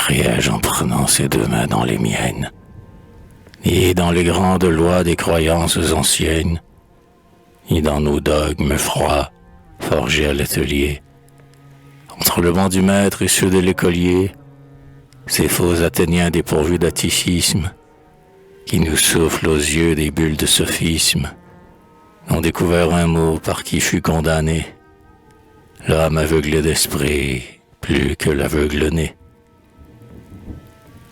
m'écriai-je en prenant ses deux mains dans les miennes, ni dans les grandes lois des croyances anciennes, ni dans nos dogmes froids, forgés à l'atelier, entre le banc du maître et ceux de l'écolier, ces faux Athéniens dépourvus d'atticisme, qui nous soufflent aux yeux des bulles de sophisme, ont découvert un mot par qui fut condamné l'homme aveuglé d'esprit plus que l'aveugle-né.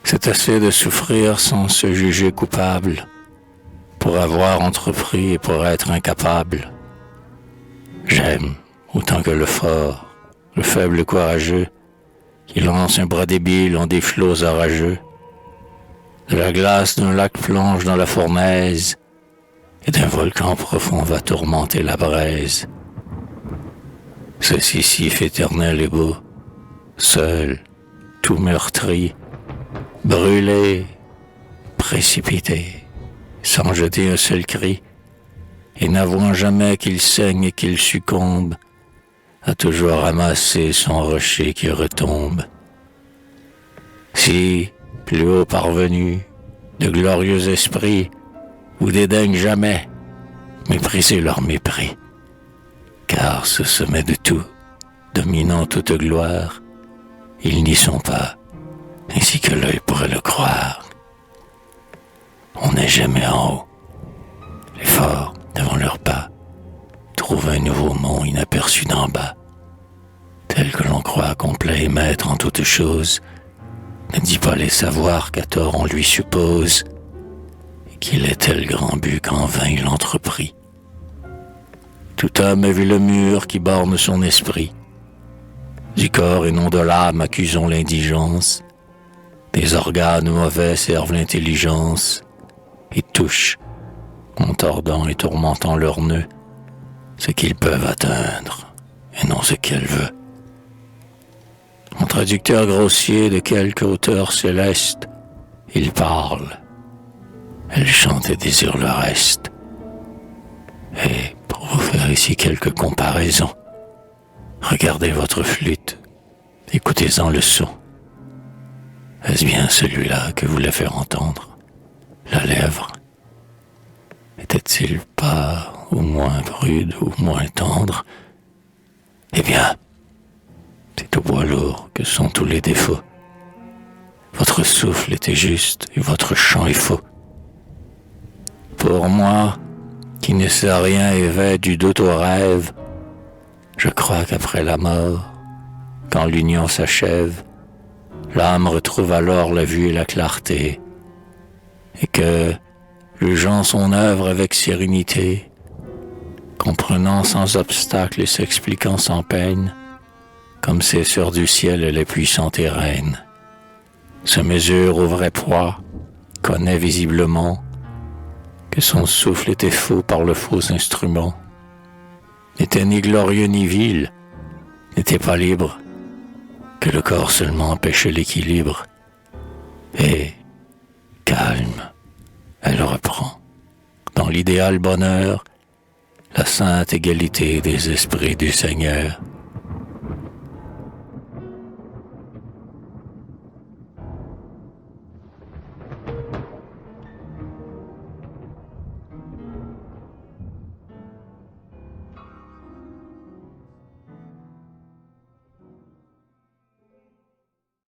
C'est assez de souffrir sans se juger coupable, pour avoir entrepris et pour être incapable. J'aime autant que le fort, le faible courageux, qui lance un bras débile en des flots orageux. De la glace d'un lac plonge dans la fournaise, et d'un volcan profond va tourmenter la braise. Ce Sisyphe éternel et beau, seul, tout meurtri, brûlé, précipité, sans jeter un seul cri, et n'avouant jamais qu'il saigne et qu'il succombe, a toujours ramassé son rocher qui retombe. Si, plus haut parvenu, de glorieux esprits, vous dédaignent jamais, méprisez leur mépris, car ce sommet de tout, dominant toute gloire, ils n'y sont pas, ainsi que l'œil pourrait le croire. On n'est jamais en haut. Les forts, devant leurs pas, trouvent un nouveau mont inaperçu d'en bas, tel que l'on croit complet et maître en toutes choses, ne dit pas les savoirs qu'à tort on lui suppose, et qu'il est tel grand but qu'en vain il entreprit. Tout homme a vu le mur qui borne son esprit. Du corps et non de l'âme accusons l'indigence. Des organes mauvais servent l'intelligence et touchent, en tordant et tourmentant leurs nœuds, ce qu'ils peuvent atteindre et non ce qu'elle veut. En traducteur grossier de quelque auteur céleste, il parle. Elle chante et désire le reste. Et pour vous faire ici quelques comparaisons, regardez votre flûte, écoutez-en le son. Est-ce bien celui-là que voulait faire entendre la lèvre? Était-il pas ou moins rude ou moins tendre? Eh bien, c'est au bois lourd que sont tous les défauts. Votre souffle était juste et votre chant est faux. Pour moi, qui ne sais rien et vais du doute au rêve, je crois qu'après la mort, quand l'union s'achève, l'âme retrouve alors la vue et la clarté, et que, jugeant son œuvre avec sérénité, comprenant sans obstacle et s'expliquant sans peine, comme ces sœurs du ciel elle est puissante et reine, se mesure au vrai poids, connaît visiblement que son souffle était faux par le faux instrument, n'était ni glorieux ni vil, n'était pas libre, que le corps seulement empêchait l'équilibre, et, calme, elle reprend, dans l'idéal bonheur, la sainte égalité des esprits du Seigneur.